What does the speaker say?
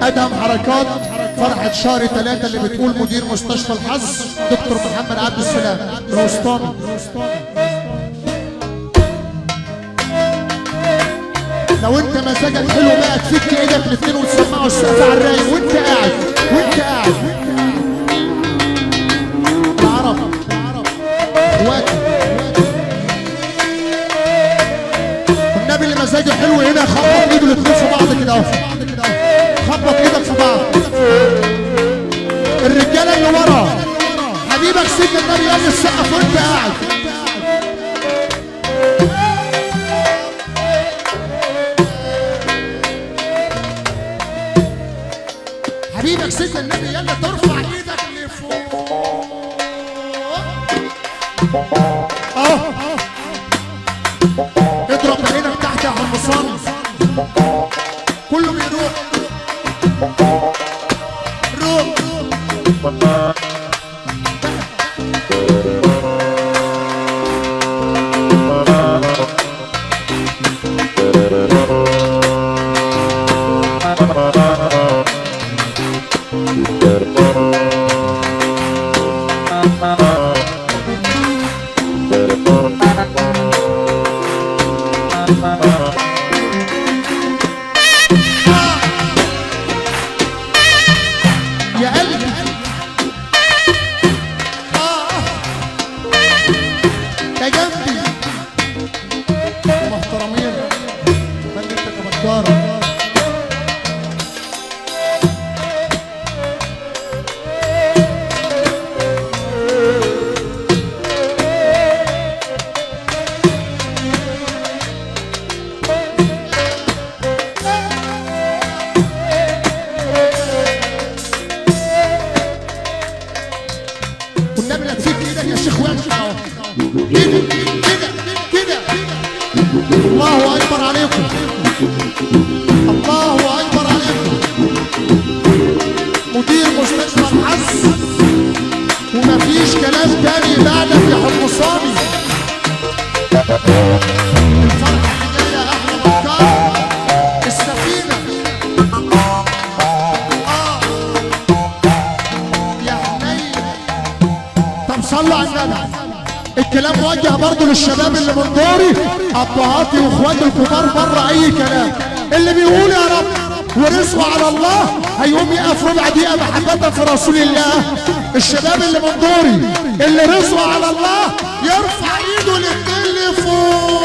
ادهم حركات فرحة شهر 3 اللي بتقول مدير مستشفى الحظ دكتور محمد عبد السلام روستاني. لو انت مزاجك حلو بقى تفك ايدك الاثنين وتسمعوا السقف على الرايق وانت قاعد العرب اخواتي والنبي اللي مزاجه حلو هنا خبط ايده الاثنين في بعض كده اهو. خبط ايدك في بعض. الرجاله اللي ورا حبيبك سيدنا النبي يلا السقف وانت قاعد. حبيبك سيدنا النبي يلا ترفع ايدك لفوق اضرب عينك تحت يا حمصان كله بيروح روح يا قلبي يا جنبي محترمين بل انت كبدارة. والنبي لا تفك ايدك يا شيخ وامشي اهو كده الله اكبر عليكم الله اكبر عليكم. مدير مستشفى الحظ ومفيش كلام تاني بعدك يا حمصاني. الفرحه اللي جايه احلى مكان السفينه يا حنين. طب صلوا على النبي. الكلام موجه برضه للشباب اللي من دوري ابهاتي واخواتي الكبار بره اي كلام اللي بيقول يا رب ورزقه على الله هيقوم يقف ربع دقيقه محبه في رسول الله. الشباب اللي من دوري اللي رزقه على الله يرفع ايده الاثنين لفوق.